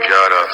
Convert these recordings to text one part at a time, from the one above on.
11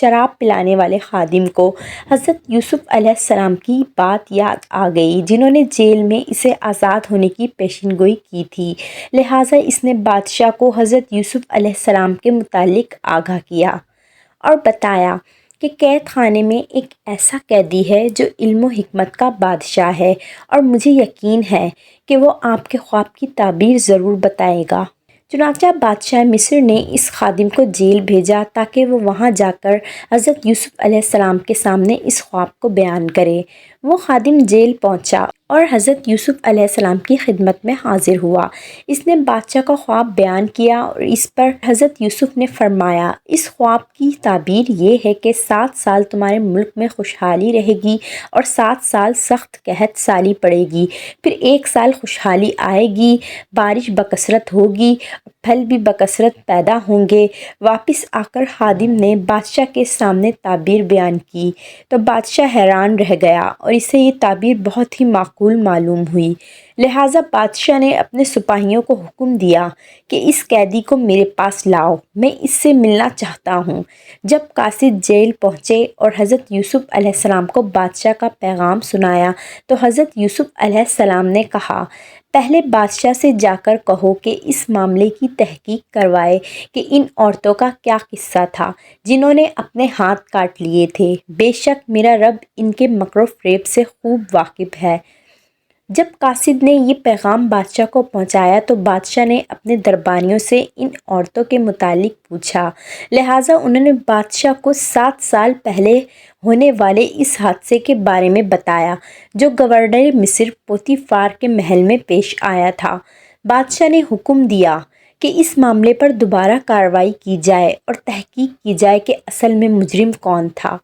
شراب پلانے والے خادم کو حضرت یوسف علیہ السلام کی بات یاد آ گئی، جنہوں نے جیل میں اسے آزاد ہونے کی پیشن گوئی کی تھی۔ لہٰذا اس نے بادشاہ کو حضرت یوسف علیہ السلام کے متعلق آگاہ کیا اور بتایا کہ قید خانے میں ایک ایسا قیدی ہے جو علم و حکمت کا بادشاہ ہے، اور مجھے یقین ہے کہ وہ آپ کے خواب کی تعبیر ضرور بتائے گا۔ چنانچہ بادشاہ مصر نے اس خادم کو جیل بھیجا تاکہ وہ وہاں جا کر حضرت یوسف علیہ السلام کے سامنے اس خواب کو بیان کرے۔ وہ خادم جیل پہنچا اور حضرت یوسف علیہ السلام کی خدمت میں حاضر ہوا۔ اس نے بادشاہ کا خواب بیان کیا اور اس پر حضرت یوسف نے فرمایا، اس خواب کی تعبیر یہ ہے کہ 7 سال تمہارے ملک میں خوشحالی رہے گی اور 7 سال سخت قحط سالی پڑے گی، پھر 1 سال خوشحالی آئے گی، بارش بکثرت ہوگی، پھل بھی بکثرت پیدا ہوں گے۔ واپس آ کر خادم نے بادشاہ کے سامنے تعبیر بیان کی تو بادشاہ حیران رہ گیا اور اسے یہ تعبیر بہت ہی معقول معلوم ہوئی۔ لہٰذا بادشاہ نے اپنے سپاہیوں کو حکم دیا کہ اس قیدی کو میرے پاس لاؤ، میں اس سے ملنا چاہتا ہوں۔ جب قاصد جیل پہنچے اور حضرت یوسف علیہ السلام کو بادشاہ کا پیغام سنایا تو حضرت یوسف علیہ السلام نے کہا، پہلے بادشاہ سے جا کر کہو کہ اس معاملے کی تحقیق کروائے کہ ان عورتوں کا کیا قصہ تھا جنہوں نے اپنے ہاتھ کاٹ لیے تھے۔ بے شک میرا رب ان کے مکر و فریب سے خوب واقف ہے۔ جب قاصد نے یہ پیغام بادشاہ کو پہنچایا تو بادشاہ نے اپنے درباریوں سے ان عورتوں کے متعلق پوچھا، لہٰذا انہوں نے بادشاہ کو 7 سال پہلے ہونے والے اس حادثے کے بارے میں بتایا جو گورنر مصر پوتیفار کے محل میں پیش آیا تھا۔ بادشاہ نے حکم دیا کہ اس معاملے پر دوبارہ کارروائی کی جائے اور تحقیق کی جائے کہ اصل میں مجرم کون تھا۔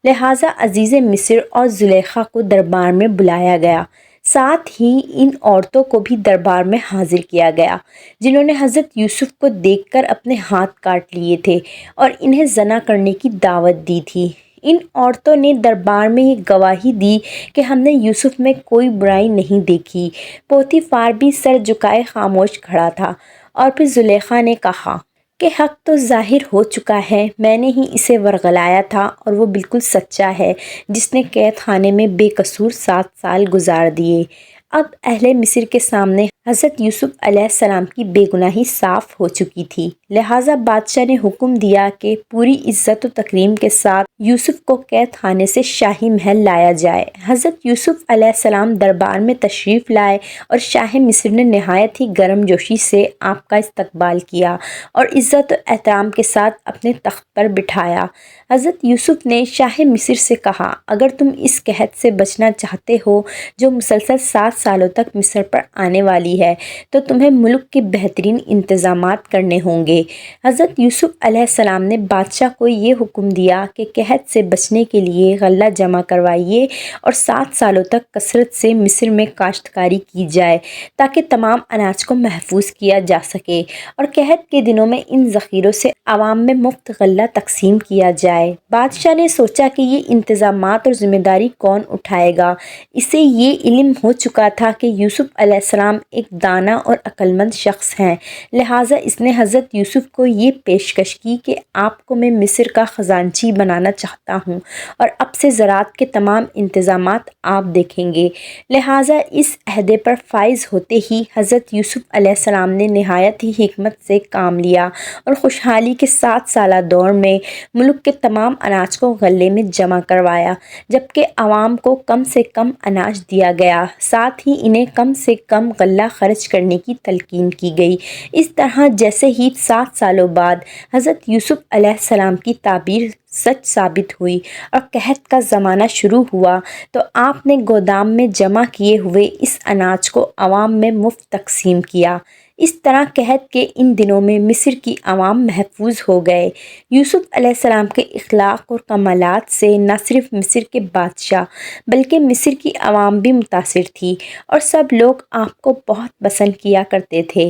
لہٰذا عزیز مصر اور زلیخا کو دربار میں بلایا گیا، ساتھ ہی ان عورتوں کو بھی دربار میں حاضر کیا گیا جنہوں نے حضرت یوسف کو دیکھ کر اپنے ہاتھ کاٹ لیے تھے اور انہیں زنا کرنے کی دعوت دی تھی۔ ان عورتوں نے دربار میں یہ گواہی دی کہ ہم نے یوسف میں کوئی برائی نہیں دیکھی۔ پوتیفار بھی سر جھکائے خاموش کھڑا تھا، اور پھر زلیخا نے کہا کہ حق تو ظاہر ہو چکا ہے، میں نے ہی اسے ورغلایا تھا اور وہ بالکل سچا ہے جس نے قید خانے میں بے قصور 7 سال گزار دیے۔ اب اہل مصر کے سامنے حضرت یوسف علیہ السلام کی بے گناہی صاف ہو چکی تھی، لہٰذا بادشاہ نے حکم دیا کہ پوری عزت و تکریم کے ساتھ یوسف کو قید خانے سے شاہی محل لایا جائے۔ حضرت یوسف علیہ السلام دربار میں تشریف لائے اور شاہ مصر نے نہایت ہی گرم جوشی سے آپ کا استقبال کیا اور عزت و احترام کے ساتھ اپنے تخت پر بٹھایا۔ حضرت یوسف نے شاہ مصر سے کہا، اگر تم اس قحط سے بچنا چاہتے ہو جو مسلسل 7 سالوں تک مصر پر آنے والی ہے تو تمہیں ملک کے بہترین انتظامات کرنے ہوں گے۔ حضرت یوسف علیہ السلام نے بادشاہ کو یہ حکم دیا کہ قحط سے بچنے کے لیے غلہ جمع کروائیے اور 7 سالوں تک کثرت سے مصر میں کاشتکاری کی جائے تاکہ تمام اناج کو محفوظ کیا جا سکے، اور قحط کے دنوں میں ان ذخیروں سے عوام میں مفت غلہ تقسیم کیا جائے۔ بادشاہ نے سوچا کہ یہ انتظامات اور ذمہ داری کون اٹھائے گا۔ اسے یہ علم ہو چکا تھا کہ یوسف علیہ السلام ایک دانا اور عقلمند شخص ہیں، لہٰذا اس نے حضرت یوسف کو یہ پیشکش کی کہ آپ کو میں مصر کا خزانچی بنانا چاہتا ہوں اور اب سے زراعت کے تمام انتظامات آپ دیکھیں گے۔ لہٰذا اس عہدے پر فائز ہوتے ہی حضرت یوسف علیہ السلام نے نہایت ہی حکمت سے کام لیا اور خوشحالی کے 7 سالہ دور میں ملک کے تمام اناج کو غلے میں جمع کروایا، جبکہ عوام کو کم سے کم اناج دیا گیا، ساتھ ہی انہیں کم سے کم غلہ خرچ کرنے کی تلقین کی گئی۔ اس طرح جیسے ہی 7 سالوں بعد حضرت یوسف علیہ السلام کی تعبیر سچ ثابت ہوئی اور قحط کا زمانہ شروع ہوا تو آپ نے گودام میں جمع کیے ہوئے اس اناج کو عوام میں مفت تقسیم کیا۔ اس طرح قحط کے ان دنوں میں مصر کی عوام محفوظ ہو گئے۔ یوسف علیہ السلام کے اخلاق اور کمالات سے نہ صرف مصر کے بادشاہ بلکہ مصر کی عوام بھی متاثر تھی اور سب لوگ آپ کو بہت پسند کیا کرتے تھے۔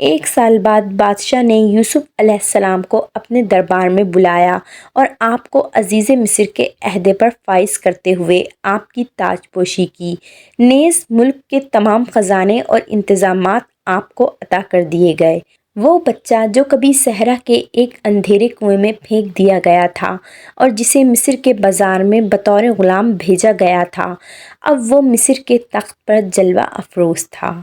1 سال بعد بادشاہ نے یوسف علیہ السلام کو اپنے دربار میں بلایا اور آپ کو عزیز مصر کے عہدے پر فائز کرتے ہوئے آپ کی تاج پوشی کی، نیز ملک کے تمام خزانے اور انتظامات آپ کو عطا کر دیے گئے۔ وہ بچہ جو کبھی صحرا کے ایک اندھیرے کنویں میں پھینک دیا گیا تھا اور جسے مصر کے بازار میں بطور غلام بھیجا گیا تھا، اب وہ مصر کے تخت پر جلوہ افروز تھا۔